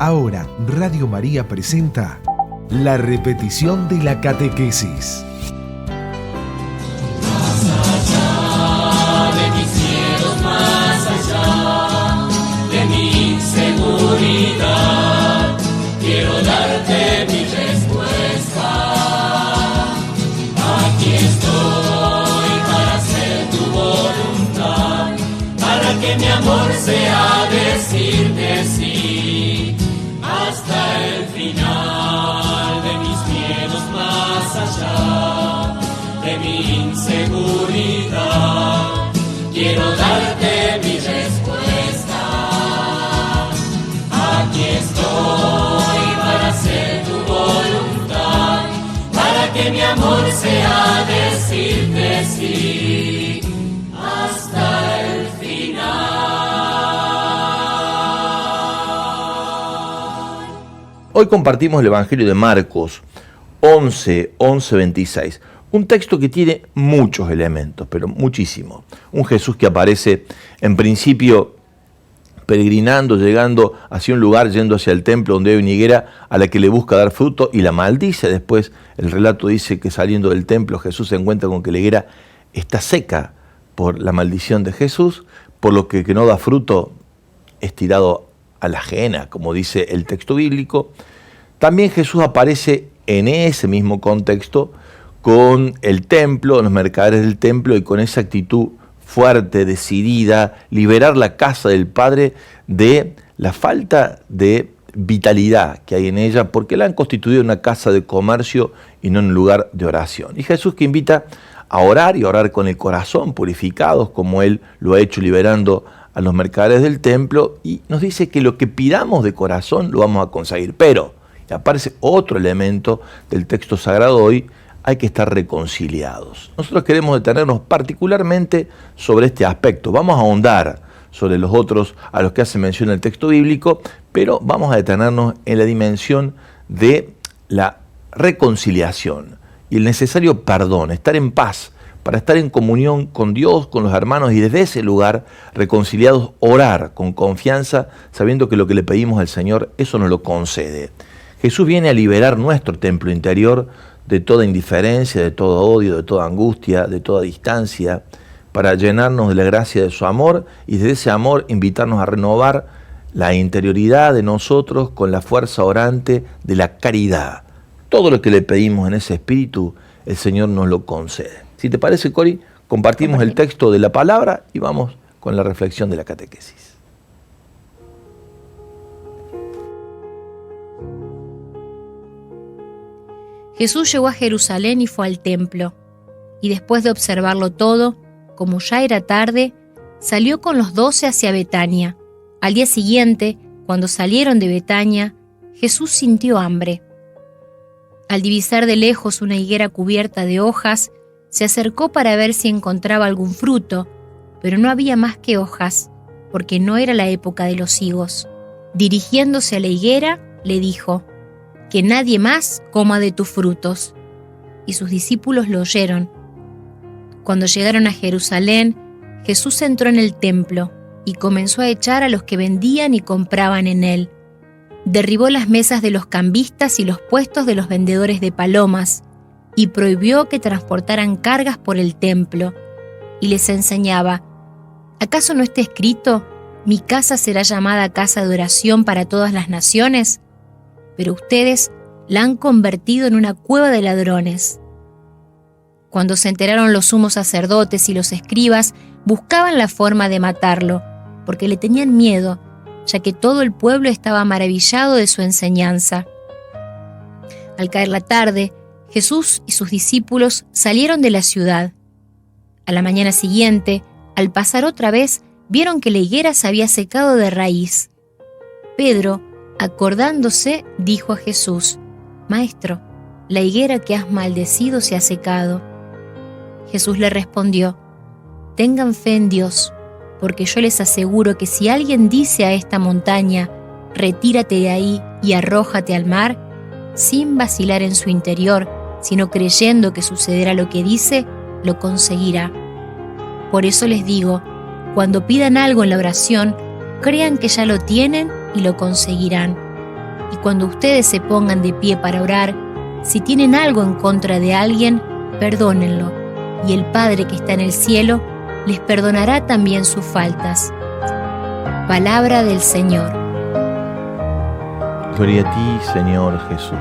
Ahora, Radio María presenta la repetición de la catequesis. Más allá de mis miedos, más allá de mi inseguridad, quiero darte mi respuesta. Aquí estoy para hacer tu voluntad, para que mi amor sea decirte sí hasta el final de mis miedos, más allá de mi inseguridad. Quiero darte mi respuesta. Aquí estoy para hacer tu voluntad, para que mi amor sea decirte sí hasta el final. Hoy compartimos el Evangelio de Marcos 11:26. Un texto que tiene muchos elementos, pero muchísimos. Un Jesús que aparece en principio peregrinando, llegando hacia un lugar, yendo hacia el templo donde hay una higuera a la que le busca dar fruto y la maldice. Después el relato dice que saliendo del templo Jesús se encuentra con que la higuera está seca por la maldición de Jesús, por lo que no da fruto es tirado a la ajena, como dice el texto bíblico. También Jesús aparece en ese mismo contexto con el templo, los mercaderes del templo, y con esa actitud fuerte, decidida, liberar la casa del Padre de la falta de vitalidad que hay en ella, porque la han constituido una casa de comercio y no un lugar de oración. Y Jesús que invita a orar y a orar con el corazón, purificados, como Él lo ha hecho liberando a los mercaderes del templo, y nos dice que lo que pidamos de corazón lo vamos a conseguir. Pero, y aparece otro elemento del texto sagrado hoy, hay que estar reconciliados. Nosotros queremos detenernos particularmente sobre este aspecto. Vamos a ahondar sobre los otros a los que hace mención el texto bíblico, pero vamos a detenernos en la dimensión de la reconciliación y el necesario perdón, estar en paz, para estar en comunión con Dios, con los hermanos, y desde ese lugar, reconciliados, orar con confianza, sabiendo que lo que le pedimos al Señor, eso nos lo concede. Jesús viene a liberar nuestro templo interior de toda indiferencia, de todo odio, de toda angustia, de toda distancia, para llenarnos de la gracia de su amor, y desde ese amor invitarnos a renovar la interioridad de nosotros con la fuerza orante de la caridad. Todo lo que le pedimos en ese espíritu, el Señor nos lo concede. Si te parece, Cori, compartimos el texto de la palabra y vamos con la reflexión de la catequesis. Jesús llegó a Jerusalén y fue al templo, y después de observarlo todo, como ya era tarde, salió con los 12 hacia Betania. Al día siguiente, cuando salieron de Betania, Jesús sintió hambre. Al divisar de lejos una higuera cubierta de hojas, se acercó para ver si encontraba algún fruto, pero no había más que hojas, porque no era la época de los higos. Dirigiéndose a la higuera, le dijo: «Que nadie más coma de tus frutos». Y sus discípulos lo oyeron. Cuando llegaron a Jerusalén, Jesús entró en el templo y comenzó a echar a los que vendían y compraban en él. Derribó las mesas de los cambistas y los puestos de los vendedores de palomas, y prohibió que transportaran cargas por el templo, y les enseñaba: ¿acaso no está escrito: mi casa será llamada casa de oración para todas las naciones? Pero ustedes la han convertido en una cueva de ladrones. Cuando se enteraron los sumos sacerdotes y los escribas, buscaban la forma de matarlo, porque le tenían miedo, ya que todo el pueblo estaba maravillado de su enseñanza. Al caer la tarde, Jesús y sus discípulos salieron de la ciudad. A la mañana siguiente, al pasar otra vez, vieron que la higuera se había secado de raíz. Pedro, acordándose, dijo a Jesús: «Maestro, la higuera que has maldecido se ha secado». Jesús le respondió: «Tengan fe en Dios, porque yo les aseguro que si alguien dice a esta montaña: retírate de ahí y arrójate al mar, sin vacilar en su interior, sino creyendo que sucederá lo que dice, lo conseguirá. Por eso les digo, cuando pidan algo en la oración, crean que ya lo tienen y lo conseguirán. Y cuando ustedes se pongan de pie para orar, si tienen algo en contra de alguien, perdónenlo, y el Padre que está en el cielo les perdonará también sus faltas. Palabra del Señor. Gloria a ti, Señor Jesús.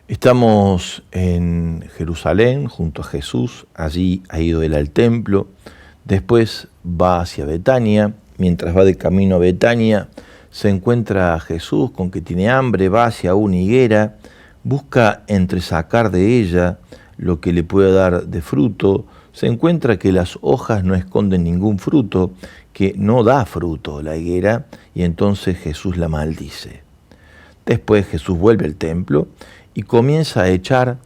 Estamos en Jerusalén junto a Jesús. Allí ha ido él al templo. Después va hacia Betania. Mientras va de camino a Betania, se encuentra a Jesús con que tiene hambre, va hacia una higuera, busca entresacar de ella lo que le pueda dar de fruto. Se encuentra que las hojas no esconden ningún fruto, que no da fruto la higuera, y entonces Jesús la maldice. Después Jesús vuelve al templo y comienza a echar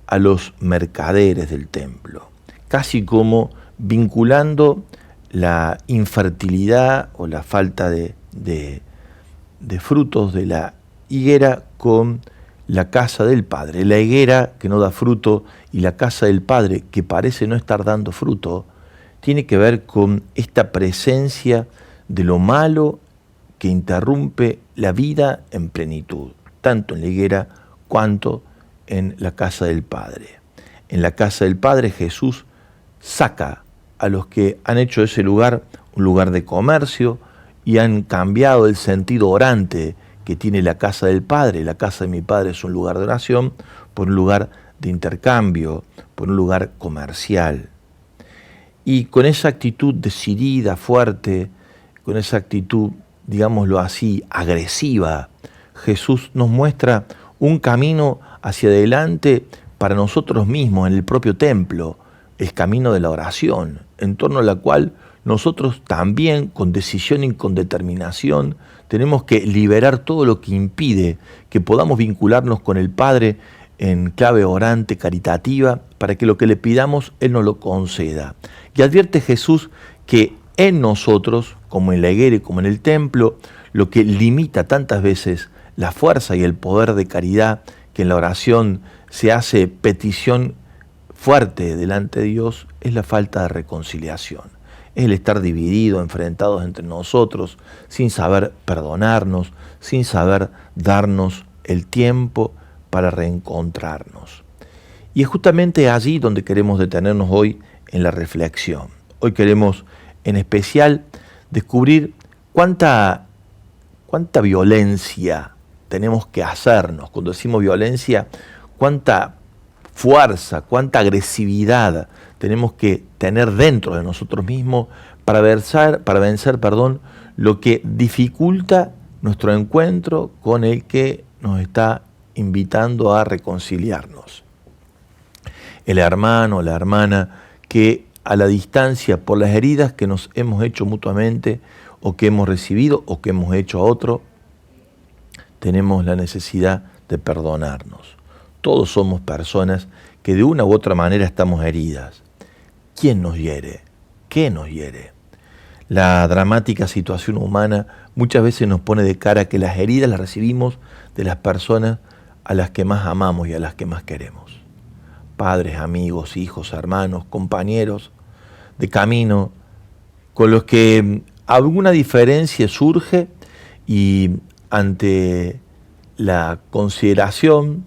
a los mercaderes del templo, casi como vinculando la infertilidad o la falta de frutos de la higuera con la casa del Padre. La higuera que no da fruto y la casa del Padre que parece no estar dando fruto, tiene que ver con esta presencia de lo malo que interrumpe la vida en plenitud, tanto en la higuera cuanto en la casa del Padre. En la casa del Padre Jesús saca a los que han hecho ese lugar un lugar de comercio y han cambiado el sentido orante que tiene la casa del Padre. La casa de mi Padre es un lugar de oración, por un lugar de intercambio, por un lugar comercial. Y con esa actitud decidida, fuerte, con esa actitud, digámoslo así, agresiva, Jesús nos muestra un camino hacia adelante para nosotros mismos en el propio templo, el camino de la oración, en torno a la cual nosotros también, con decisión y con determinación, tenemos que liberar todo lo que impide que podamos vincularnos con el Padre en clave orante, caritativa, para que lo que le pidamos Él nos lo conceda. Y advierte Jesús que en nosotros, como en la higuera y como en el templo, lo que limita tantas veces la fuerza y el poder de caridad, que en la oración se hace petición fuerte delante de Dios, es la falta de reconciliación. Es el estar dividido, enfrentados entre nosotros, sin saber perdonarnos, sin saber darnos el tiempo para reencontrarnos. Y es justamente allí donde queremos detenernos hoy en la reflexión. Hoy queremos en especial descubrir cuánta violencia tenemos que hacernos. Cuando decimos violencia, cuánta fuerza, cuánta agresividad tenemos que tener dentro de nosotros mismos para vencer, lo que dificulta nuestro encuentro con el que nos está invitando a reconciliarnos. El hermano o la hermana que a la distancia, por las heridas que nos hemos hecho mutuamente o que hemos recibido o que hemos hecho a otro, tenemos la necesidad de perdonarnos. Todos somos personas que de una u otra manera estamos heridas. ¿Quién nos hiere? ¿Qué nos hiere? La dramática situación humana muchas veces nos pone de cara que las heridas las recibimos de las personas a las que más amamos y a las que más queremos. Padres, amigos, hijos, hermanos, compañeros de camino, con los que alguna diferencia surge y ante la consideración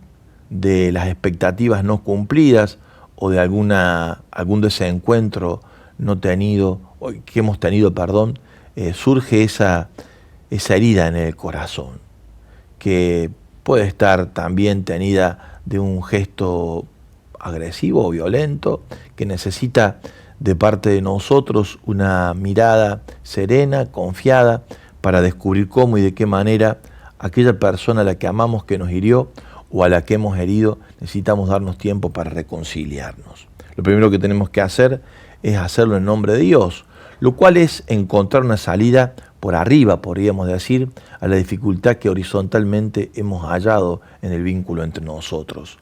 de las expectativas no cumplidas o de algún desencuentro no tenido, que hemos tenido, surge esa herida en el corazón, que puede estar también tenida de un gesto agresivo o violento, que necesita de parte de nosotros una mirada serena, confiada, para descubrir cómo y de qué manera aquella persona a la que amamos que nos hirió o a la que hemos herido, necesitamos darnos tiempo para reconciliarnos. Lo primero que tenemos que hacer es hacerlo en nombre de Dios, lo cual es encontrar una salida por arriba, podríamos decir, a la dificultad que horizontalmente hemos hallado en el vínculo entre nosotros.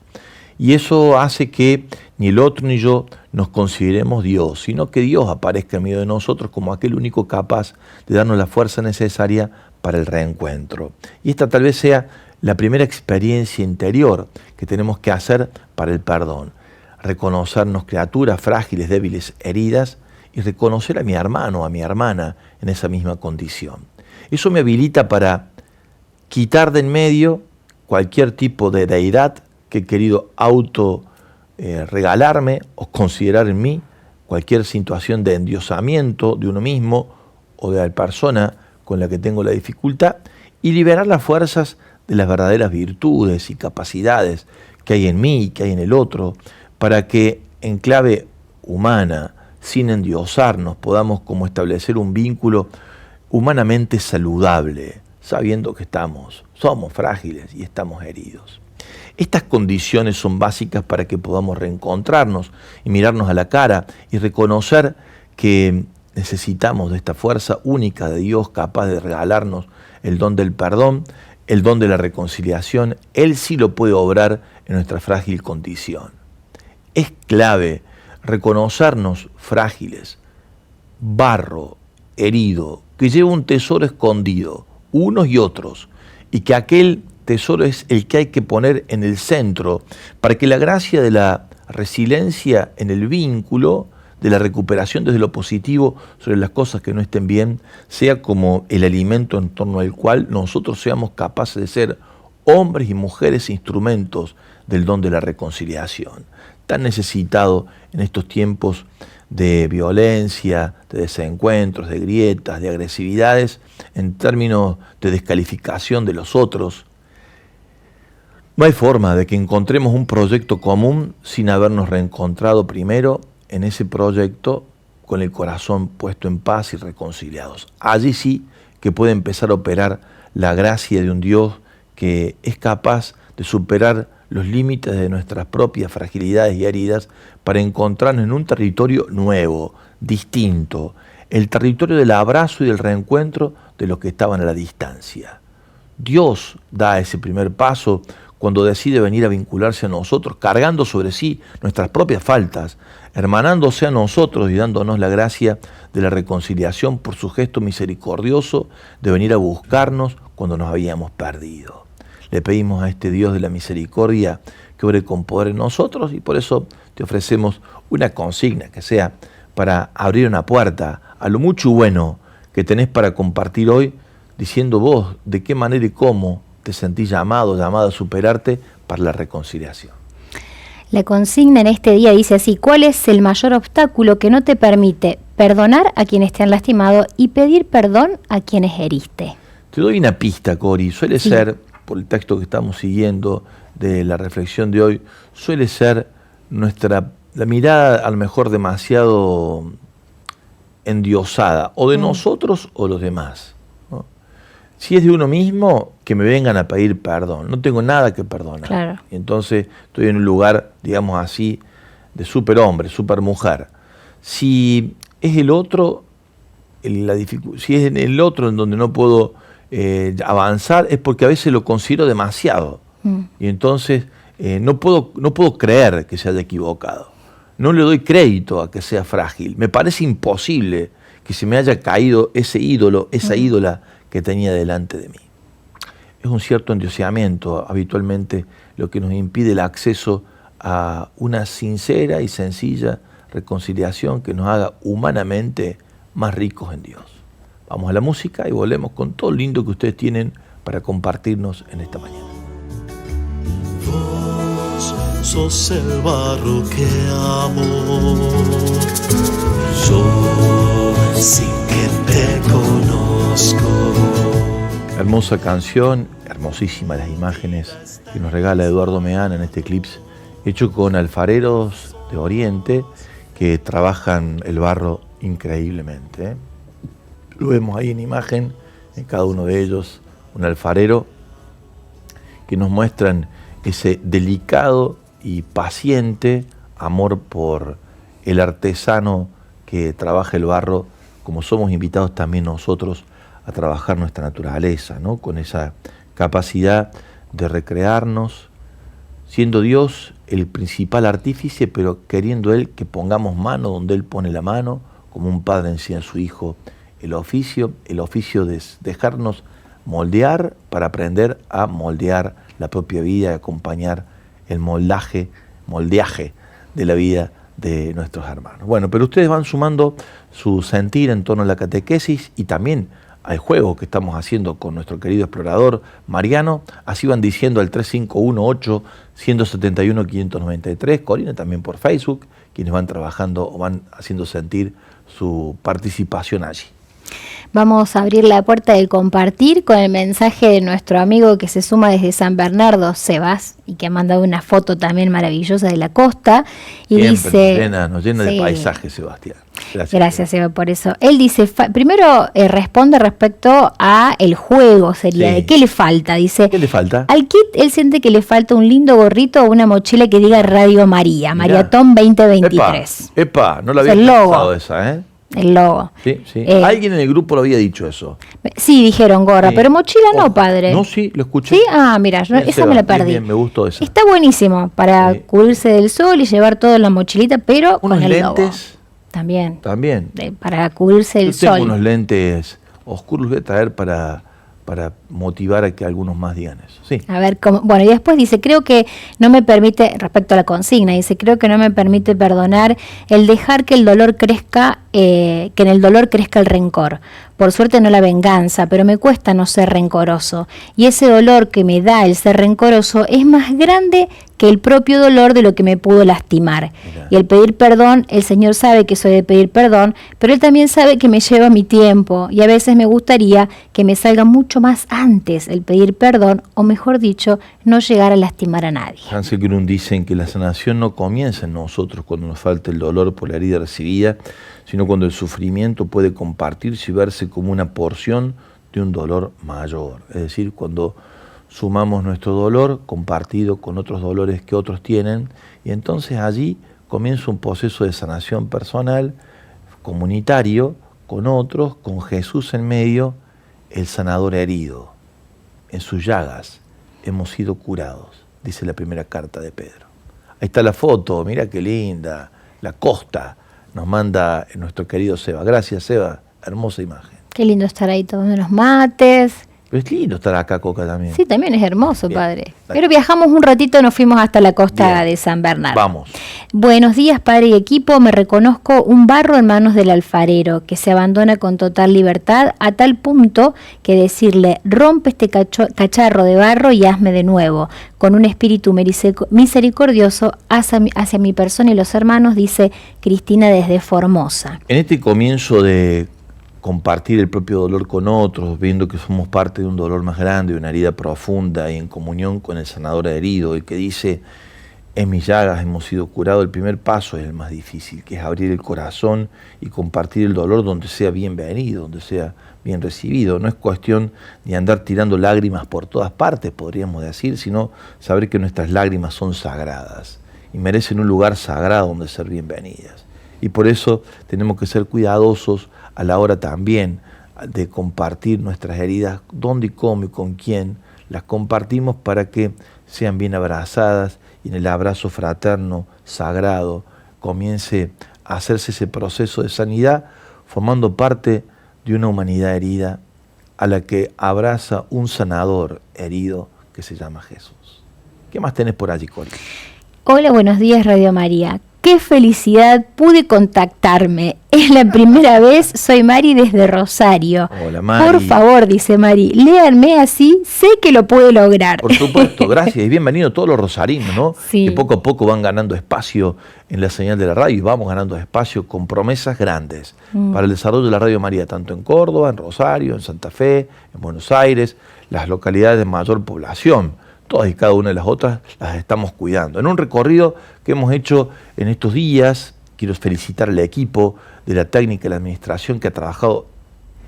Y eso hace que ni el otro ni yo nos consideremos Dios, sino que Dios aparezca en medio de nosotros como aquel único capaz de darnos la fuerza necesaria para el reencuentro. Y esta tal vez sea la primera experiencia interior que tenemos que hacer para el perdón. Reconocernos criaturas frágiles, débiles, heridas, y reconocer a mi hermano o a mi hermana en esa misma condición. Eso me habilita para quitar de en medio cualquier tipo de deidad que he querido regalarme o considerar en mí, cualquier situación de endiosamiento de uno mismo o de la persona con la que tengo la dificultad, y liberar las fuerzas de las verdaderas virtudes y capacidades que hay en mí y que hay en el otro, para que en clave humana, sin endiosarnos, podamos como establecer un vínculo humanamente saludable, sabiendo que somos frágiles y estamos heridos. Estas condiciones son básicas para que podamos reencontrarnos y mirarnos a la cara y reconocer que necesitamos de esta fuerza única de Dios, capaz de regalarnos el don del perdón, el don de la reconciliación. Él sí lo puede obrar en nuestra frágil condición. Es clave reconocernos frágiles, barro, herido, que lleva un tesoro escondido, unos y otros, y que aquel tesoro es el que hay que poner en el centro para que la gracia de la resiliencia en el vínculo, de la recuperación desde lo positivo sobre las cosas que no estén bien, sea como el alimento en torno al cual nosotros seamos capaces de ser hombres y mujeres instrumentos del don de la reconciliación, tan necesitado en estos tiempos de violencia, de desencuentros, de grietas, de agresividades, en términos de descalificación de los otros. No hay forma de que encontremos un proyecto común sin habernos reencontrado primero en ese proyecto con el corazón puesto en paz y reconciliados. Allí sí que puede empezar a operar la gracia de un Dios que es capaz de superar los límites de nuestras propias fragilidades y heridas para encontrarnos en un territorio nuevo, distinto, el territorio del abrazo y del reencuentro de los que estaban a la distancia. Dios da ese primer paso cuando decide venir a vincularse a nosotros, cargando sobre sí nuestras propias faltas, hermanándose a nosotros y dándonos la gracia de la reconciliación por su gesto misericordioso de venir a buscarnos cuando nos habíamos perdido. Le pedimos a este Dios de la misericordia que obre con poder en nosotros, y por eso te ofrecemos una consigna que sea para abrir una puerta a lo mucho bueno que tenés para compartir hoy, diciendo vos de qué manera y cómo te sentís llamada a superarte para la reconciliación. La consigna en este día dice así: ¿cuál es el mayor obstáculo que no te permite perdonar a quienes te han lastimado y pedir perdón a quienes heriste? Te doy una pista, Cori. Suele ser, por el texto que estamos siguiendo de la reflexión de hoy, suele ser la mirada a lo mejor demasiado endiosada, o de nosotros o los demás, ¿no? Si es de uno mismo, que me vengan a pedir perdón. No tengo nada que perdonar. Claro. Y entonces estoy en un lugar, digamos así, de superhombre, supermujer. Si es el otro, si es en el otro en donde no puedo avanzar, es porque a veces lo considero demasiado. Y entonces no puedo creer que se haya equivocado. No le doy crédito a que sea frágil. Me parece imposible que se me haya caído ese ídolo, esa ídola que tenía delante de mí. Es un cierto endioseamiento habitualmente lo que nos impide el acceso a una sincera y sencilla reconciliación que nos haga humanamente más ricos en Dios. Vamos a la música y volvemos con todo lo lindo que ustedes tienen para compartirnos en esta mañana. Vos sos el barro que amo, yo sin que te conozco. Hermosa canción, hermosísimas las imágenes que nos regala Eduardo Meana en este clip, hecho con alfareros de Oriente que trabajan el barro increíblemente. Lo vemos ahí en imagen, en cada uno de ellos, un alfarero que nos muestran ese delicado y paciente amor por el artesano que trabaja el barro, como somos invitados también nosotros a trabajar nuestra naturaleza, ¿no? Con esa capacidad de recrearnos, siendo Dios el principal artífice, pero queriendo Él que pongamos mano donde Él pone la mano, como un padre enseña a su hijo el oficio de dejarnos moldear para aprender a moldear la propia vida y acompañar el moldeaje de la vida de nuestros hermanos. Bueno, pero ustedes van sumando su sentir en torno a la catequesis y también al juego que estamos haciendo con nuestro querido explorador Mariano. Así van diciendo al 3518-171-593. Corina también por Facebook, quienes van trabajando o van haciendo sentir su participación allí. Vamos a abrir la puerta del compartir con el mensaje de nuestro amigo que se suma desde San Bernardo, Sebas, y que ha mandado una foto también maravillosa de la costa. Y siempre dice, nos llena sí, de paisajes, Sebastián. Gracias, Seba, por eso. Él dice, primero responde respecto a el juego, sería, Sí. ¿de qué le falta? Dice, ¿Qué le falta? al kit él siente que le falta un lindo gorrito o una mochila que diga Radio María, Mirá. Maratón 2023. Epa, no la había Es el logo. pensado esa, ¿eh? El logo. Sí. Alguien en el grupo lo había dicho eso. Sí, dijeron gorra, Sí. pero mochila no, Ojo. padre. No, sí, lo escuché. ¿Sí? Ah, mira, Bien, esa Seba, me la bien, perdí. bien, me gustó esa. Está buenísimo para Sí. cubrirse del sol y llevar todo en la mochilita, pero Unos con el logo. lentes También. también. Para cubrirse del Yo tengo sol. unos lentes oscuros que voy a traer para motivar a que algunos más digan eso. Sí. A ver, bueno, y después dice, creo que no me permite, respecto a la consigna, dice, creo que no me permite perdonar el dejar que el dolor crezca, que en el dolor crezca el rencor. Por suerte no la venganza, pero me cuesta no ser rencoroso. Y ese dolor que me da el ser rencoroso es más grande que el propio dolor de lo que me pudo lastimar. Mirá. Y el pedir perdón, el Señor sabe que soy de pedir perdón, pero Él también sabe que me lleva mi tiempo y a veces me gustaría que me salga mucho más antes el pedir perdón, o mejor dicho, no llegar a lastimar a nadie. Hansel Grun dicen que la sanación no comienza en nosotros cuando nos falta el dolor por la herida recibida, sino cuando el sufrimiento puede compartirse y verse como una porción de un dolor mayor. Es decir, cuando sumamos nuestro dolor compartido con otros dolores que otros tienen, y entonces allí comienza un proceso de sanación personal, comunitario, con otros, con Jesús en medio, el sanador herido. En sus llagas hemos sido curados, dice la primera carta de Pedro. Ahí está la foto, mira qué linda, la costa, nos manda nuestro querido Seba. Gracias, Seba, hermosa imagen. Qué lindo estar ahí tomando unos mates. Pero es lindo estar acá, Coca, también. Sí, también es hermoso, Bien, padre. dale. Pero viajamos un ratito, nos fuimos hasta la costa Bien. de San Bernardo. Vamos. Buenos días, padre y equipo. Me reconozco un barro en manos del alfarero que se abandona con total libertad a tal punto que decirle, rompe este cacharro de barro y hazme de nuevo, con un espíritu misericordioso hacia mi persona y los hermanos, dice Cristina desde Formosa. En este comienzo de compartir el propio dolor con otros, viendo que somos parte de un dolor más grande, de una herida profunda y en comunión con el sanador herido, y que dice, en mis llagas hemos sido curados, el primer paso es el más difícil, que es abrir el corazón y compartir el dolor donde sea bienvenido, donde sea bien recibido. No es cuestión de andar tirando lágrimas por todas partes, podríamos decir, sino saber que nuestras lágrimas son sagradas y merecen un lugar sagrado donde ser bienvenidas. Y por eso tenemos que ser cuidadosos a la hora también de compartir nuestras heridas, dónde y cómo y con quién las compartimos para que sean bien abrazadas y en el abrazo fraterno, sagrado, comience a hacerse ese proceso de sanidad, formando parte de una humanidad herida a la que abraza un sanador herido que se llama Jesús. ¿Qué más tenés por allí, Cori? Hola, buenos días, Radio María. ¡Qué felicidad! Pude contactarme. Es la primera vez. Soy Mari desde Rosario. Hola, Mari. Por favor, dice Mari, léanme así, sé que lo puedo lograr. Por supuesto, gracias y bienvenidos todos los rosarinos, ¿no? Sí. Que poco a poco van ganando espacio en la señal de la radio y vamos ganando espacio con promesas grandes para el desarrollo de la Radio María, tanto en Córdoba, en Rosario, en Santa Fe, en Buenos Aires, las localidades de mayor población. Todas y cada una de las otras las estamos cuidando. En un recorrido que hemos hecho en estos días, quiero felicitar al equipo de la técnica y la administración que ha trabajado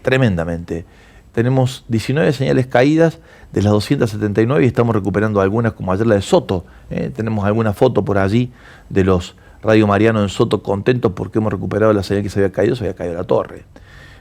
tremendamente. Tenemos 19 señales caídas de las 279 y estamos recuperando algunas, como ayer la de Soto. Tenemos alguna foto por allí de los radiomarianos en Soto contentos porque hemos recuperado la señal que se había caído la torre.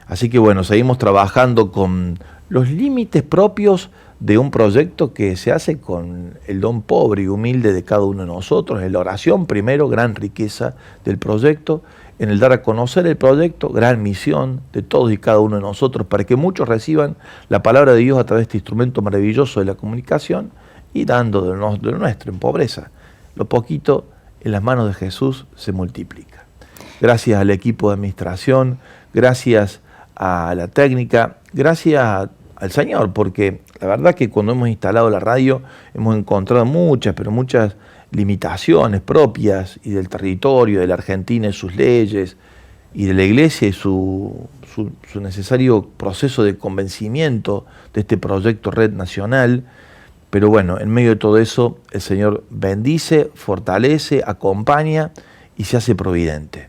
Así que bueno, seguimos trabajando con los límites propios de un proyecto que se hace con el don pobre y humilde de cada uno de nosotros, en la oración primero, gran riqueza del proyecto, en el dar a conocer el proyecto, gran misión de todos y cada uno de nosotros, para que muchos reciban la palabra de Dios a través de este instrumento maravilloso de la comunicación y dando de lo nuestro en pobreza. Lo poquito en las manos de Jesús se multiplica. Gracias al equipo de administración, gracias a la técnica, gracias al Señor, porque la verdad que cuando hemos instalado la radio hemos encontrado muchas, pero muchas limitaciones propias y del territorio, de la Argentina y sus leyes, y de la Iglesia y su necesario proceso de convencimiento de este proyecto Red Nacional. Pero bueno, en medio de todo eso, el Señor bendice, fortalece, acompaña y se hace providente.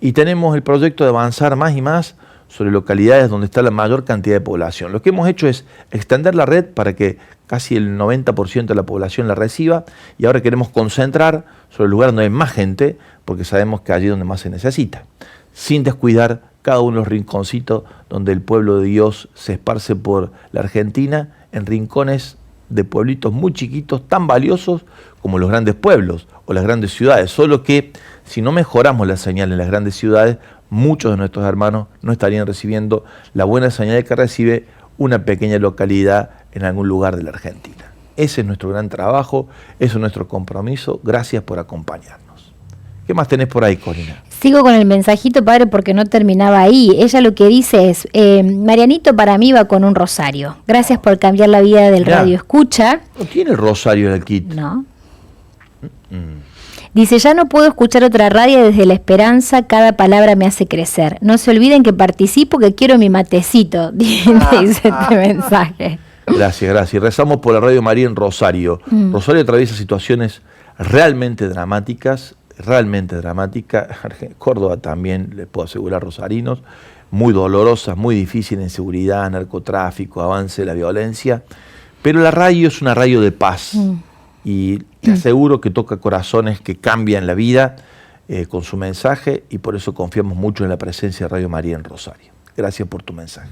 Y tenemos el proyecto de avanzar más y más sobre localidades donde está la mayor cantidad de población. Lo que hemos hecho es extender la red para que casi el 90% de la población la reciba, y ahora queremos concentrar sobre el lugar donde hay más gente, porque sabemos que allí es donde más se necesita, sin descuidar cada uno de los rinconcitos donde el pueblo de Dios se esparce por la Argentina, en rincones de pueblitos muy chiquitos, tan valiosos como los grandes pueblos o las grandes ciudades, solo que si no mejoramos la señal en las grandes ciudades, muchos de nuestros hermanos no estarían recibiendo la buena señal que recibe una pequeña localidad en algún lugar de la Argentina. Ese es nuestro gran trabajo, ese es nuestro compromiso. Gracias por acompañarnos. ¿Qué más tenés por ahí, Corina? Sigo con el mensajito, padre, porque no terminaba ahí. Ella lo que dice es, Marianito para mí va con un rosario. Gracias por cambiar la vida del radio escucha. ¿No tiene el rosario en el kit? No. Dice, ya no puedo escuchar otra radio desde la esperanza, cada palabra me hace crecer. No se olviden que participo, que quiero mi matecito, dice este mensaje. Gracias, gracias. Rezamos por la Radio María en Rosario. Rosario atraviesa situaciones realmente dramáticas. Córdoba también, les puedo asegurar, rosarinos, muy dolorosas, muy difíciles, inseguridad, narcotráfico, avance de la violencia. Pero la radio es una radio de paz. Y te aseguro que toca corazones que cambian la vida con su mensaje, y por eso confiamos mucho en la presencia de Radio María en Rosario. Gracias por tu mensaje.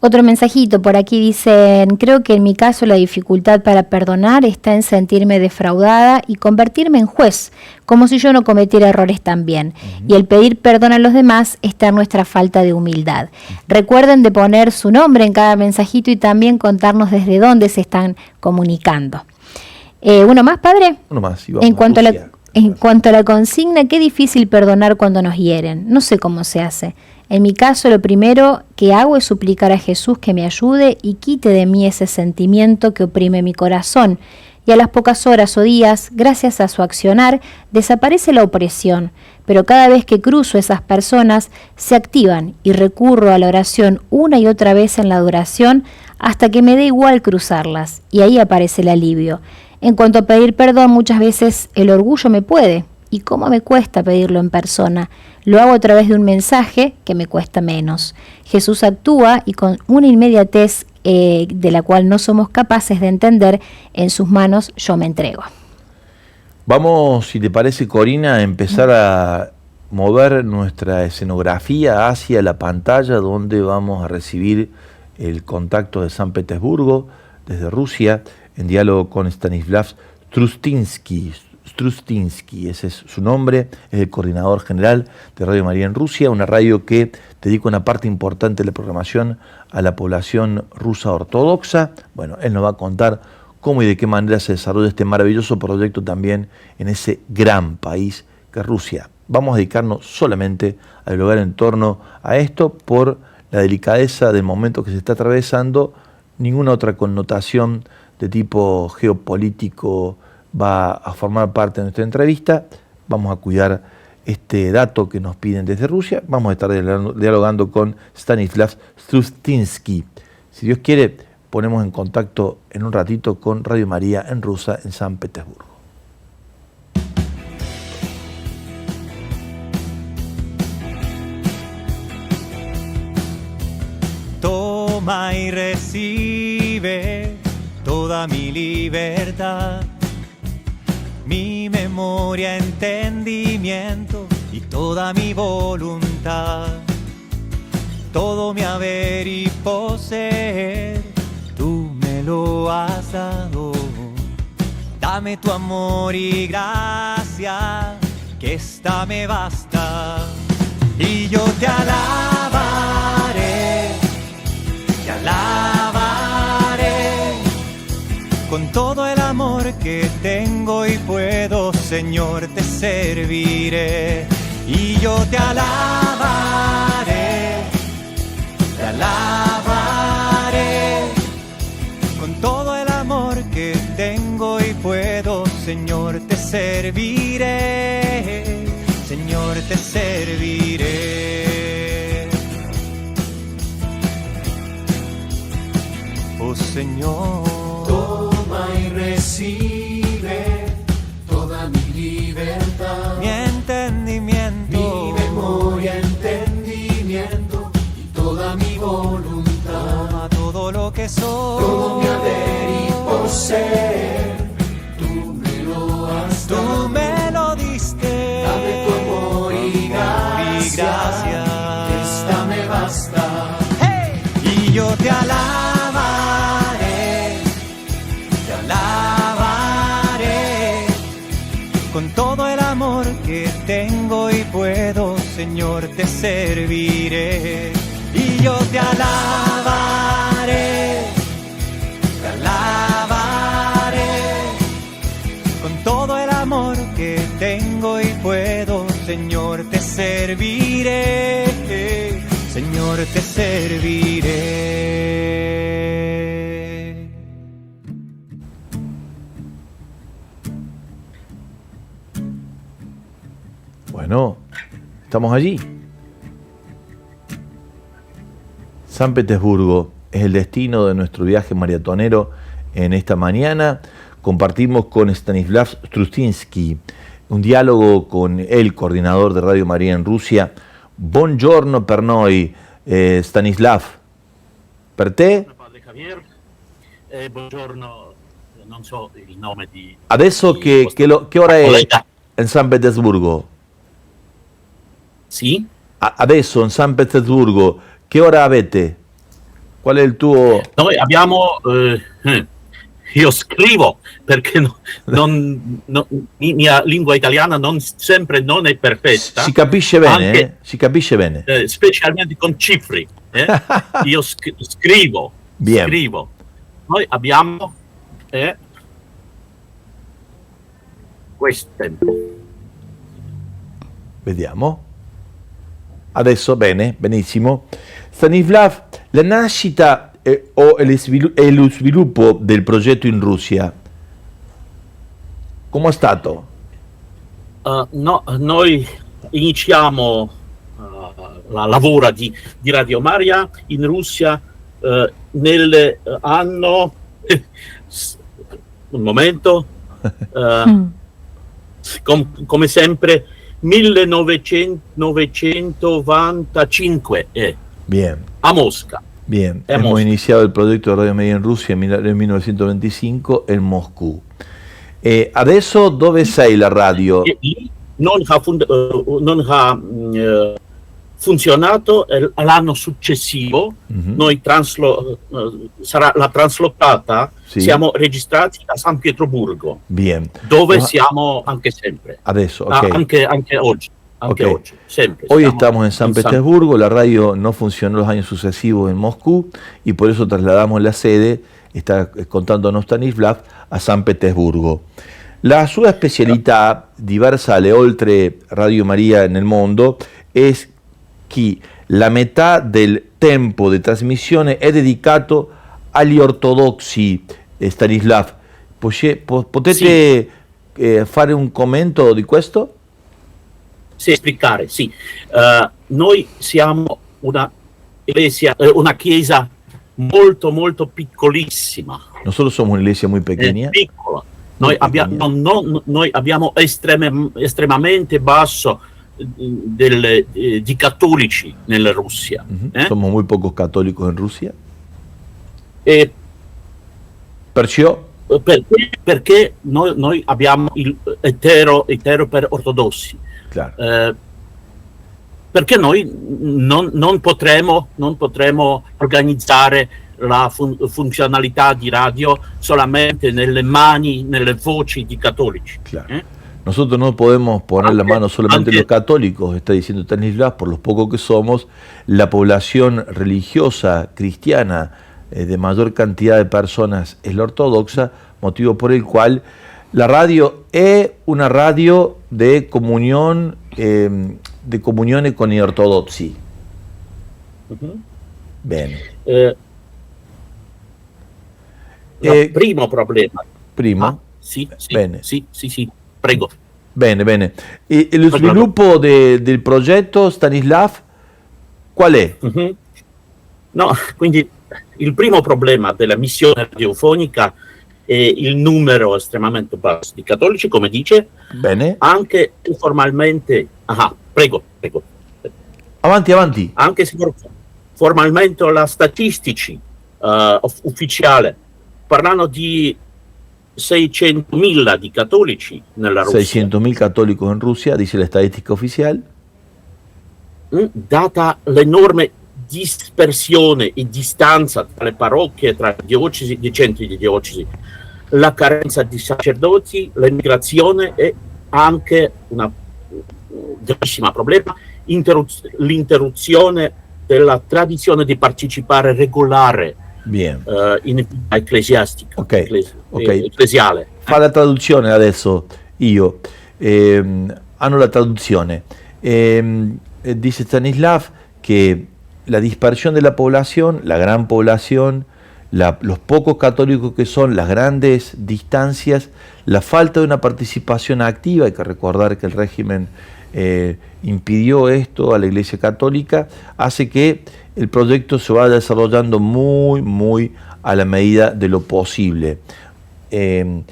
Otro mensajito por aquí dicen, creo que en mi caso la dificultad para perdonar está en sentirme defraudada y convertirme en juez, como si yo no cometiera errores también. Y el pedir perdón a los demás está en nuestra falta de humildad. Recuerden de poner su nombre en cada mensajito y también contarnos desde dónde se están comunicando. ¿Uno más, padre? Uno más. En cuanto a la consigna, qué difícil perdonar cuando nos hieren. No sé cómo se hace. En mi caso, lo primero que hago es suplicar a Jesús que me ayude y quite de mí ese sentimiento que oprime mi corazón. Y a las pocas horas o días, gracias a su accionar, desaparece la opresión. Pero cada vez que cruzo esas personas, se activan y recurro a la oración una y otra vez en la adoración hasta que me dé igual cruzarlas. Y ahí aparece el alivio. En cuanto a pedir perdón, muchas veces el orgullo me puede. ¿Y cómo me cuesta pedirlo en persona? Lo hago a través de un mensaje que me cuesta menos. Jesús actúa y con una inmediatez de la cual no somos capaces de entender, en sus manos yo me entrego. Vamos, si te parece, Corina, a empezar a mover nuestra escenografía hacia la pantalla donde vamos a recibir el contacto de San Petersburgo desde Rusia, en diálogo con Stanislav Strustinsky, ese es su nombre, es el coordinador general de Radio María en Rusia, una radio que dedica una parte importante de la programación a la población rusa ortodoxa. Bueno, él nos va a contar cómo y de qué manera se desarrolla este maravilloso proyecto también en ese gran país que es Rusia. Vamos a dedicarnos solamente a dialogar en torno a esto por la delicadeza del momento que se está atravesando. Ninguna otra connotación de tipo geopolítico va a formar parte de nuestra entrevista. Vamos a cuidar este dato que nos piden desde Rusia. Vamos a estar dialogando con Stanislav Strustinsky. Si Dios quiere, ponemos en contacto en un ratito con Radio María en Rusia, en San Petersburgo. Toma y recibe toda mi libertad, mi memoria, entendimiento y toda mi voluntad, todo mi haber y poseer, tú me lo has dado. Dame tu amor y gracia, que esta me basta, y yo te alabaré, te alabaré, con todo el amor que tengo y puedo, Señor, te serviré. Y yo te alabaré, alabaré con todo el amor que tengo y puedo, Señor, te serviré, Señor, te serviré. Oh Señor, toma y recibe toda mi libertad, mi entendimiento, mi memoria, entendimiento y toda mi voluntad. toma todo lo que soy, Todo mi haber y poseer, tú me lo has tú dado. me lo diste. Dame tu amor y gracia, esta me basta. ¡Hey! Y yo te alabaré, con todo el amor que tengo y puedo, Señor, te serviré. Y yo te alabaré, con todo el amor que tengo y puedo, Señor, te serviré, Señor, te serviré. Bueno, estamos allí. San Petersburgo es el destino de nuestro viaje maratonero en esta mañana. Compartimos con Stanislav Strustinsky un diálogo con el coordinador de Radio María en Rusia. Buongiorno per noi, Stanislav. Per te? Padre Javier, buongiorno, non so il nome di... Adesso che ora è collega. in San Petersburgo? Sì? Adesso in San Petersburgo, che ora avete? Qual è il tuo... Noi abbiamo... io scrivo perché mia lingua italiana non sempre non è perfetta. Si capisce bene, anche, si capisce bene. Specialmente con cifre. Io scrivo. Bien. Scrivo. Noi abbiamo queste. Vediamo. Adesso bene, benissimo. Stanislav, la nascita o lo sviluppo del progetto in Russia, come è stato? No, noi iniziamo la lavoro di Radio Maria in Russia nell'anno un momento come sempre 1995 Bien. a Mosca. Bien, È hemos Mosca. iniciado el proyecto de Radio Maria in Russia nel 1925 in Moscú. Adesso dove sei la radio? E lì non ha funzionato l'anno successivo. Noi sarà la traslocata. Sì. Siamo registrati a San Pietroburgo, Bien. dove siamo anche sempre. Adesso, ok. Anche oggi. Anche Ok. oggi, sempre. Hoy Siamo estamos en San Petersburgo, la radio no funcionó los años sucesivos en Moscú y por eso trasladamos la sede, está contándonos Stanislav, a San Petersburgo. La sua specialità, diversa alle oltre Radio Maria nel mondo, è che la metà del tempo di trasmissione è dedicato agli ortodossi. Stanislav, potete fare un commento di questo? Sì, spiegare, sì. Noi siamo una chiesa molto, molto piccolissima. Nosotros somos una iglesia muy pequeña. Piccola. Noi abbiamo estremamente basso di cattolici nella Russia. Somos muy pocos católicos en Rusia. E Perciò perché noi abbiamo il etero per ortodossi. claro. Perché noi non potremo organizzare la funzionalità di radio solamente nelle mani, nelle voci di cattolici. Claro. Nosotros no podemos poner la mano solamente en los católicos, está diciendo Stanislav, por los pocos que somos, la población religiosa cristiana de mayor cantidad de personas es la ortodoxa, motivo por el cual la radio es una radio de comunión, de comunione con gli ortodossi. Bene. Primo problema. Primo? Sì, Bene. sì, prego. Bene, bene. E lo sviluppo del progetto Stanislav qual è? Mhm. No, quindi il primo problema della missione radiofonica è il numero estremamente basso di cattolici, come dice. Bene. Anche formalmente. Prego. Avanti. Anche se formalmente la statistici ufficiale parlano di 600.000 di cattolici nella Russia. 600.000 católicos en Rusia, dice la estadística oficial. Data l'enorme dispersione e distanza tra le parrocchie, tra diocesi e centri di diocesi, la carenza di sacerdoti, l'emigrazione e anche una gravissima problema, l'interruzione della tradizione di partecipare regolare in vita ecclesiastica, ecclesiale. Fa la traduzione adesso io. Hanno la traduzione. Dice Stanislav que la dispersión de la población, la gran población, los pocos católicos que son, las grandes distancias, la falta de una participación activa, hay que recordar que el régimen impidió esto a la Iglesia Católica, hace que el proyecto se vaya desarrollando muy a la medida de lo posible. Il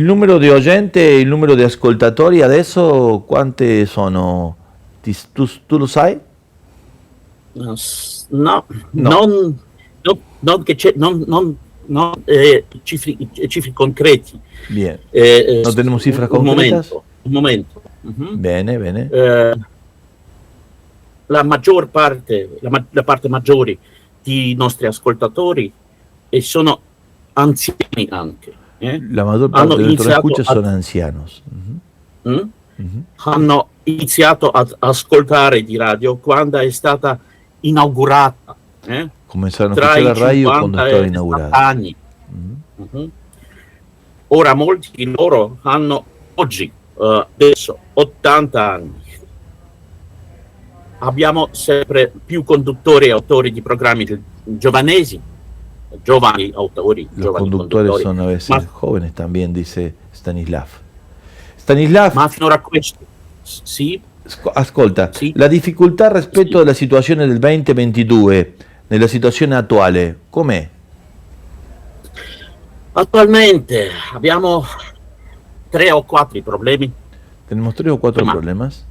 numero di oyenti, il numero di ascoltatori adesso quanti sono? Tu lo sai? No. Non cifre concreti. Bien. ¿No tenemos cifras concretas? Un momento. Bene. La maggior parte, la parte maggiore di nostri ascoltatori sono anziani anche. La maggior parte de nuestros escuchas son ancianos. Hanno iniziato ad ascoltare di radio quando è stata inaugurata. Comenzaron a escuchar la radio cuando estaba inaugurada. Anni. Ora molti di loro hanno oggi, adesso, 80 anni. Abbiamo sempre più conduttori e autori di programmi giovani autori. Los conductores son a veces jóvenes también, dice Stanislav. Stanislav, ma finora questo, sì. Ascolta, sì. La difficoltà rispetto alla situazione del 2022, nella situazione attuale, com'è? Attualmente abbiamo 3 o 4 problemi. Tenemos 3 o 4 problemas.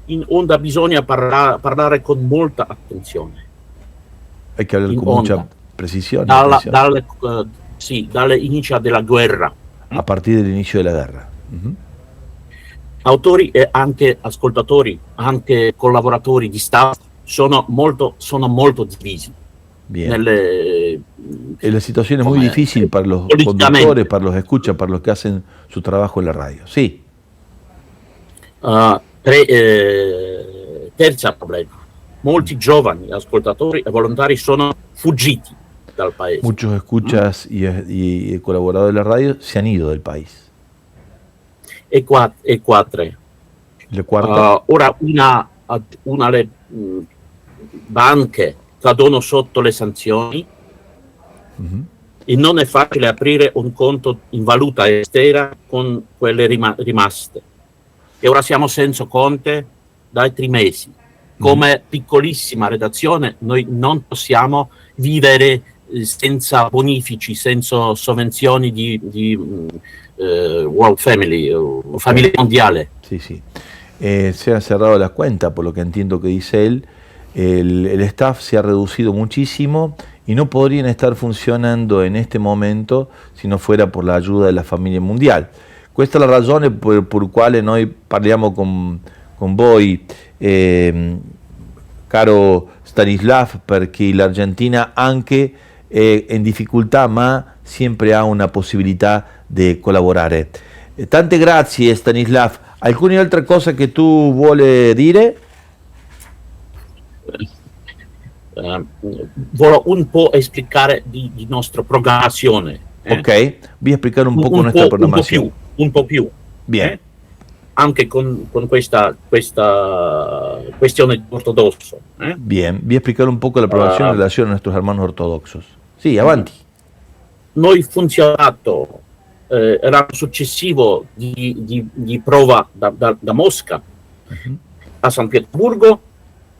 In onda bisogna parlare con molta attenzione. Hay que hablar in con onda. mucha precisión. Dall'inizio della guerra. A partir dell'inizio della guerra. Autori e anche ascoltatori, anche collaboratori di staff sono molto divisi. Bien. La situación es muy difícil para los conductores, para los escuchas, para los que hacen su trabajo en la radio. Sí. Terzo problema. Molti giovani ascoltatori e volontari sono fuggiti dal paese. Muchos escuchas y colaboradores de la radio se han ido del país. E quattro. Le quarta? Ora una le banche cadono sotto le sanzioni e non è facile aprire un conto in valuta estera con quelle rimaste. E ora siamo senza conto da 3 mesi. Come piccolissima redazione noi non possiamo vivere senza bonifici, senza sovvenzioni di World Family, familia mondiale. Sí. Se han cerrado las cuentas, por lo que entiendo que dice él. El staff se ha reducido muchísimo y no podrían estar funcionando en este momento si no fuera por la ayuda de la familia mundial. Questa è la ragione per quale noi parliamo con voi, caro Stanislav, perché l'Argentina anche è in difficoltà ma sempre ha una possibilità di collaborare. Tante grazie Stanislav. Alcune altre cose che tu vuole dire? Voglio un po' spiegare di nostra programmazione. Ok, voy a explicar un poco nuestra programación. Un po' più. Bien. Anche con questa questione ortodossa. Bien, voy a explicar un poco la aprobazione in relazione a nuestros hermanos ortodoxos. Sì, avanti. Noi funzionato l'anno successivo di prova da Mosca a San Pietroburgo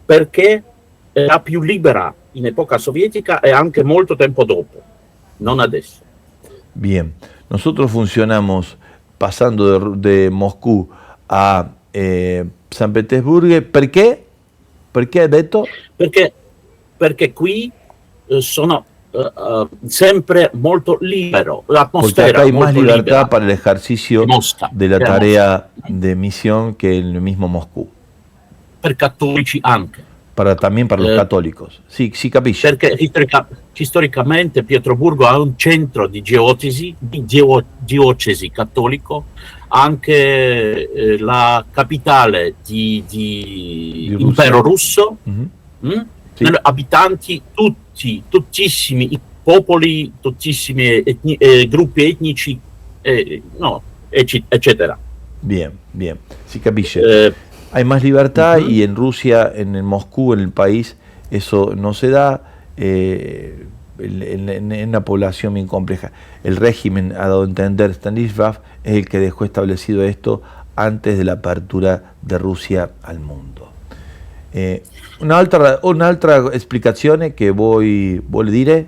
perché era più libera in epoca sovietica e anche molto tempo dopo, non adesso. Bien, nosotros funcionamos pasando de Moscú a San Petersburgo. ¿Perché? Perché ha detto? Perché qui sono sempre molto libero, Porque l'atmosfera acá hay molto más libertad libera. para el ejercicio Mosca, de la de tarea de misión que en el mismo Moscú. Per cattolici anche. También para los católicos. Sí, sí, capisce. Perché storicamente Pietroburgo ha un centro di diocesi cattolico, anche la capitale di impero russo, Sì. abitanti tuttissimi i popoli, tuttissimi gruppi etnici, eccetera. Bien, bien. Sí, capisce. Hay más libertad y en Rusia, en el Moscú, en el país, eso no se da. En una población bien compleja. El régimen, ha dado a entender, Stanislav es el que dejó establecido esto antes de la apertura de Rusia al mundo. Un'altra explicazione che vuoi dire?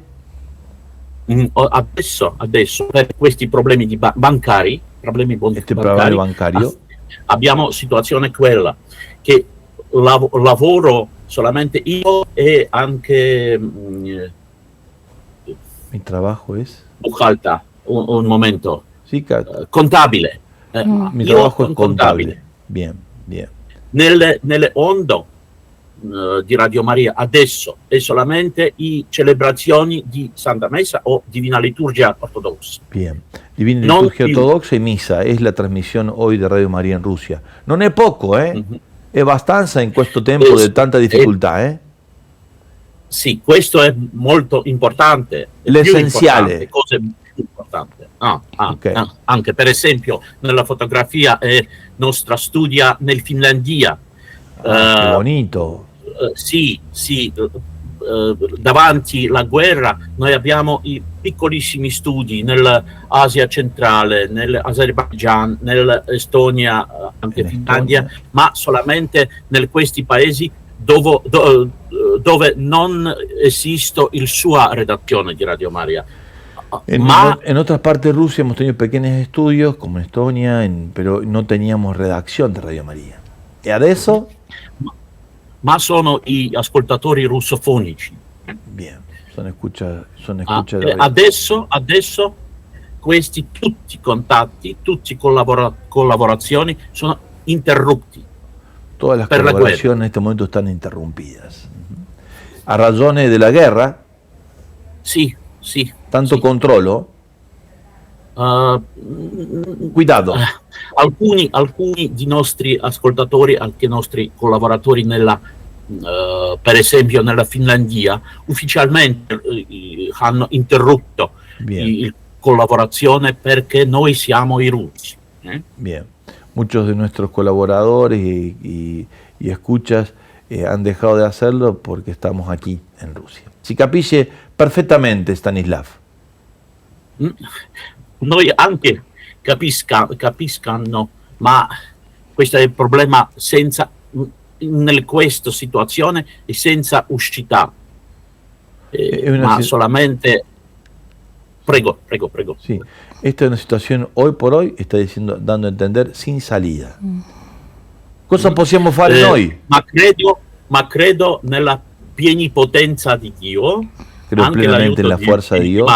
Adesso per questi problemi bancari, bancario, abbiamo situazione quella che lavoro solamente io e anche mi trabajo es buchalta, un momento, sì, contabile. Mi trabajo es contable. Bien, bien. Nelle onde di Radio Maria adesso è solamente i celebrazioni di Santa Messa o Divina Liturgia Ortodossa. Bien. Divina Liturgia Ortodoxa y Misa es la trasmisión hoy de Radio María en Rusia. Non è poco, È abbastanza in questo tempo di tanta difficoltà, Sì, questo è molto importante. L'essenziale. Cose importanti. Okay. Anche per esempio nella fotografia nostra studia nel Finlandia. Che bonito. Sì, davanti alla guerra noi abbiamo i piccolissimi studi nell'Asia centrale, nell'Azerbaijan, nell'Estonia, anche Finlandia, ma solamente in questi paesi dove non esiste la sua redazione di Radio Maria. En otras partes de Rusia hemos tenido pequeños estudios, como en Estonia, pero no teníamos redacción de Radio María. ¿Y adesso? Ma sono gli ascoltatori russofonici. Bien, sono escucha adesso questi tutti contatti, tutti collaborazioni sono interrotti. Todas las colaboraciones en este momento están interrumpidas. ¿A razones de la guerra? Sì. Tanto controllo? Cuidado. Alcuni di nostri ascoltatori, anche nostri collaboratori per esempio nella Finlandia, ufficialmente hanno interrotto la collaborazione perché noi siamo i russi. Bien. Muchos de nuestros colaboradores y escuchas han dejado de hacerlo porque estamos aquí en Rusia. Si capisce perfettamente, Stanislav. Noi anche capiscano, ma questo è il problema in questa situazione e senza uscita, ma solamente... Prego. Sí, esta es una situación hoy por hoy, está dando a entender, sin salida. Cosa possiamo fare noi? Ma credo nella pienipotenza di Dio, creo anche plenamente en la fuerza de Dios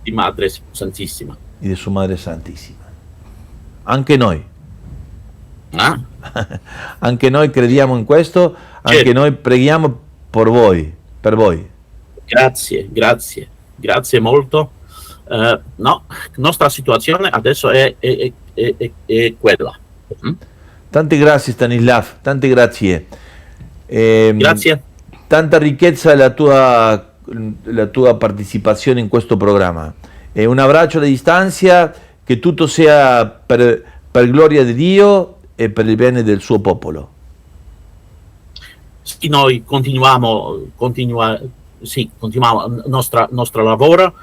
di Madre Santissima. Y de su Madre Santísima. Anche noi. Anche noi crediamo in questo, anche noi preghiamo per voi. Grazie molto. No, nostra situazione adesso è quella. Tante grazie Stanislav, tante grazie. Grazie. Tanta ricchezza la tua partecipazione in questo programma. Un abbraccio a distanza, che tutto sia per gloria di Dio e per il bene del suo popolo. se noi continuiamo nostra lavoro,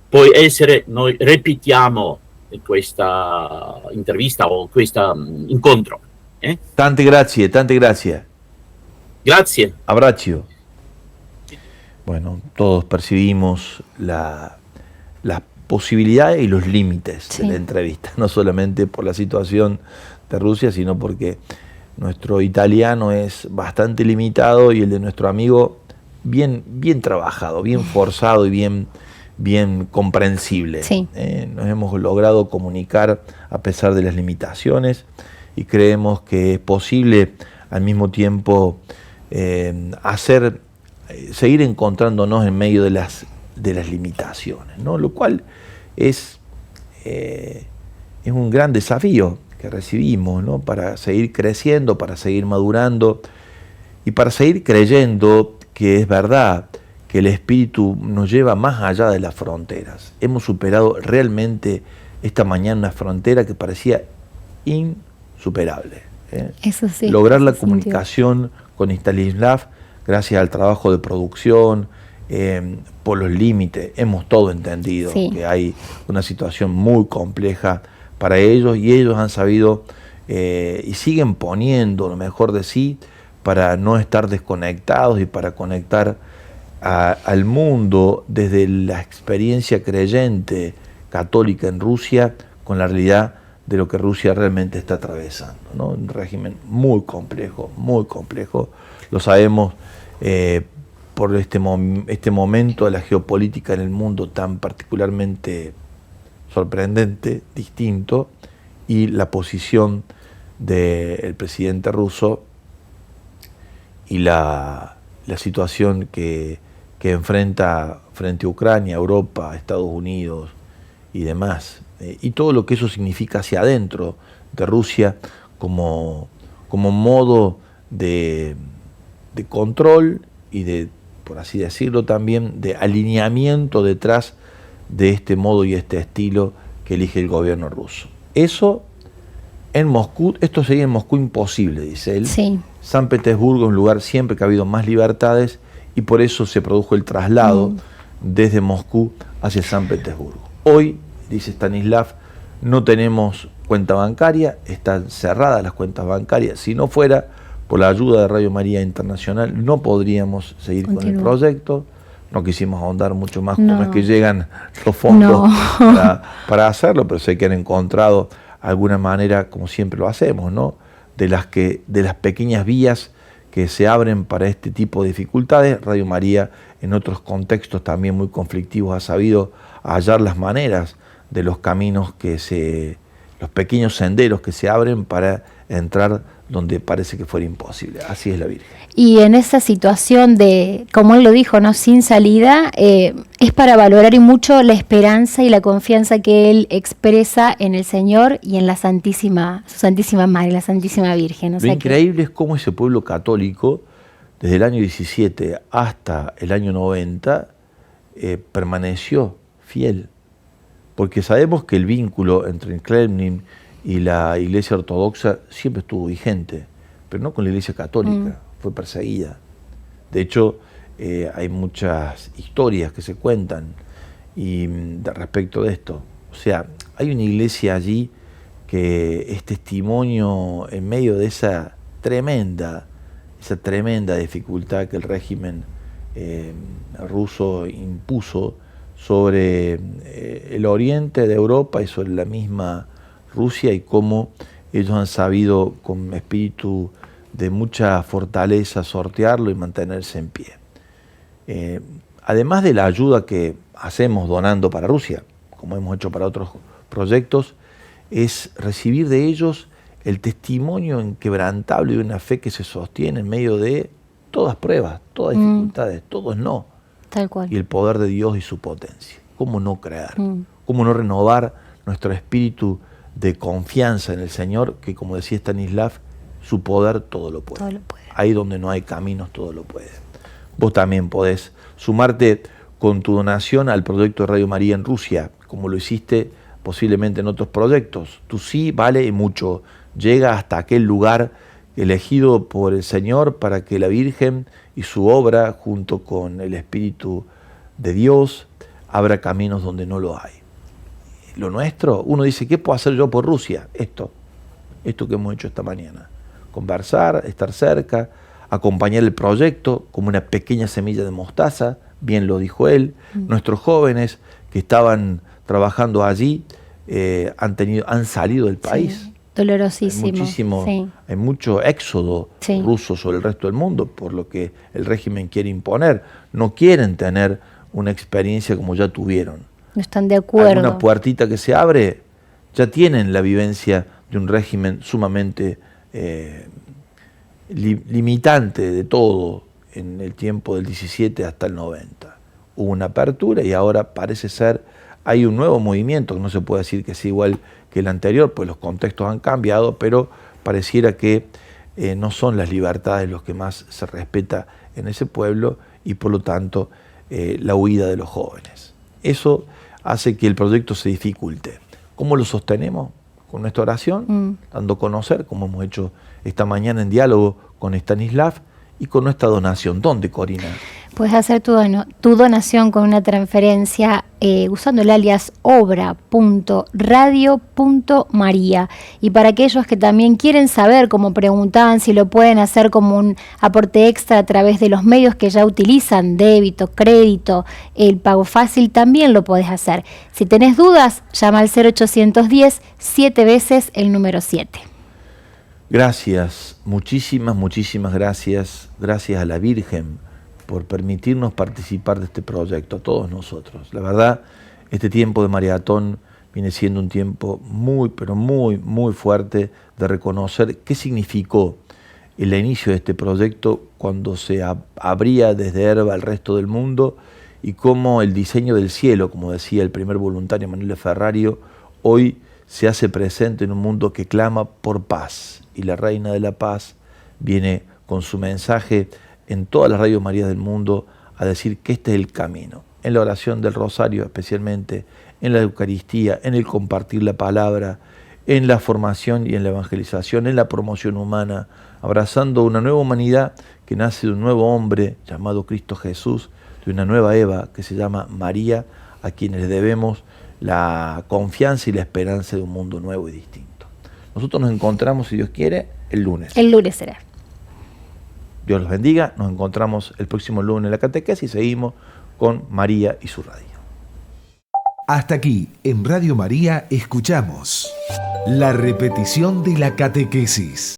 può essere, noi ripetiamo questa intervista o questo incontro. Tante grazie, tante grazie. Grazie. Abbraccio. Bueno, todos percibimos las posibilidades y los límites de la entrevista, no solamente por la situación de Rusia, sino porque nuestro italiano es bastante limitado y el de nuestro amigo bien trabajado, bien forzado y bien comprensible. Sí. Nos hemos logrado comunicar a pesar de las limitaciones y creemos que es posible al mismo tiempo seguir encontrándonos en medio de las limitaciones, ¿no? Lo cual es un gran desafío que recibimos, ¿no? Para seguir creciendo, para seguir madurando y para seguir creyendo que es verdad que el espíritu nos lleva más allá de las fronteras. Hemos superado realmente esta mañana una frontera que parecía insuperable. Eso sí. Lograr la comunicación con Stanislav, gracias al trabajo de producción, por los límites, hemos todo entendido que hay una situación muy compleja para ellos y ellos han sabido y siguen poniendo lo mejor de sí para no estar desconectados y para conectar al mundo desde la experiencia creyente católica en Rusia con la realidad de lo que Rusia realmente está atravesando, ¿no? Un régimen muy complejo, lo sabemos por este momento de la geopolítica en el mundo tan particularmente sorprendente, distinto, y la posición del presidente ruso y la situación que enfrenta frente a Ucrania, Europa, Estados Unidos y demás, y todo lo que eso significa hacia adentro de Rusia como modo de control y de, por así decirlo también, de alineamiento detrás de este modo y este estilo que elige el gobierno ruso. Eso en Moscú, esto sería en Moscú imposible, dice él. Sí. San Petersburgo es un lugar siempre que ha habido más libertades y por eso se produjo el traslado desde Moscú hacia San Petersburgo. Hoy, dice Stanislav, no tenemos cuenta bancaria, están cerradas las cuentas bancarias. Si no fuera por la ayuda de Radio María Internacional, no podríamos seguir con el proyecto. No quisimos ahondar mucho más cómo es que llegan los fondos para hacerlo, pero sé que han encontrado alguna manera, como siempre lo hacemos, ¿no? De las pequeñas vías que se abren para este tipo de dificultades. Radio María, en otros contextos también muy conflictivos, ha sabido hallar las maneras de los caminos los pequeños senderos que se abren para entrar donde parece que fuera imposible. Así es la Virgen. Y en esa situación de, como él lo dijo, ¿no?, sin salida, es para valorar y mucho la esperanza y la confianza que él expresa en el Señor y en la su Santísima Madre, la Santísima Virgen. O lo sea increíble es cómo ese pueblo católico, desde el año 17 hasta el año 90, permaneció fiel. Porque sabemos que el vínculo entre el Kremlin y la Iglesia Ortodoxa siempre estuvo vigente, pero no con la Iglesia Católica, fue perseguida. De hecho, hay muchas historias que se cuentan respecto de esto. O sea, hay una iglesia allí que es testimonio en medio de esa tremenda dificultad que el régimen ruso impuso sobre el oriente de Europa y sobre la misma Rusia, y cómo ellos han sabido con espíritu de mucha fortaleza sortearlo y mantenerse en pie. Además de la ayuda que hacemos donando para Rusia, como hemos hecho para otros proyectos, es recibir de ellos el testimonio inquebrantable de una fe que se sostiene en medio de todas pruebas, todas dificultades, todos no. Tal cual. Y el poder de Dios y su potencia. ¿Cómo no creer? ¿Cómo no renovar nuestro espíritu de confianza en el Señor, que, como decía Stanislav, su poder todo lo puede? Todo lo puede. Ahí donde no hay caminos, todo lo puede. Vos también podés sumarte con tu donación al proyecto de Radio María en Rusia, como lo hiciste posiblemente en otros proyectos. Tu sí vale mucho, llega hasta aquel lugar elegido por el Señor para que la Virgen y su obra, junto con el Espíritu de Dios, abra caminos donde no lo hay. Lo nuestro, uno dice, ¿qué puedo hacer yo por Rusia? Esto que hemos hecho esta mañana. Conversar, estar cerca, acompañar el proyecto como una pequeña semilla de mostaza, bien lo dijo él. Nuestros jóvenes que estaban trabajando allí han salido del país. Sí, dolorosísimo. Hay mucho éxodo ruso sobre el resto del mundo, por lo que el régimen quiere imponer. No quieren tener una experiencia como ya tuvieron. No están de acuerdo. Una puertita que se abre, ya tienen la vivencia de un régimen sumamente limitante de todo en el tiempo del 17 hasta el 90. Hubo una apertura y ahora parece ser, hay un nuevo movimiento, que no se puede decir que sea igual que el anterior, pues los contextos han cambiado, pero pareciera que no son las libertades los que más se respeta en ese pueblo y por lo tanto la huida de los jóvenes. Eso hace que el proyecto se dificulte. ¿Cómo lo sostenemos? Con nuestra oración, dando a conocer, como hemos hecho esta mañana en diálogo con Stanislav, y con nuestra donación. ¿Dónde, Corina? Puedes hacer tu donación con una transferencia usando el alias obra.radio.maria. Y para aquellos que también quieren saber, como preguntaban, si lo pueden hacer como un aporte extra a través de los medios que ya utilizan, débito, crédito, el pago fácil, también lo podés hacer. Si tenés dudas, llama al 0810 7 veces el número 7. Gracias, muchísimas gracias. Gracias a la Virgen por permitirnos participar de este proyecto, a todos nosotros. La verdad, este tiempo de maratón viene siendo un tiempo muy fuerte de reconocer qué significó el inicio de este proyecto cuando se abría desde Erba al resto del mundo y cómo el diseño del cielo, como decía el primer voluntario Manuel de Ferrario, hoy se hace presente en un mundo que clama por paz. Y la Reina de la Paz viene con su mensaje en todas las radios Marías del mundo a decir que este es el camino. En la oración del Rosario especialmente, en la Eucaristía, en el compartir la palabra, en la formación y en la evangelización, en la promoción humana, abrazando una nueva humanidad que nace de un nuevo hombre llamado Cristo Jesús, de una nueva Eva que se llama María, a quienes debemos la confianza y la esperanza de un mundo nuevo y distinto. Nosotros nos encontramos, si Dios quiere, el lunes. El lunes será. Dios los bendiga. Nos encontramos el próximo lunes en la catequesis y seguimos con María y su radio. Hasta aquí, en Radio María, escuchamos la repetición de la catequesis.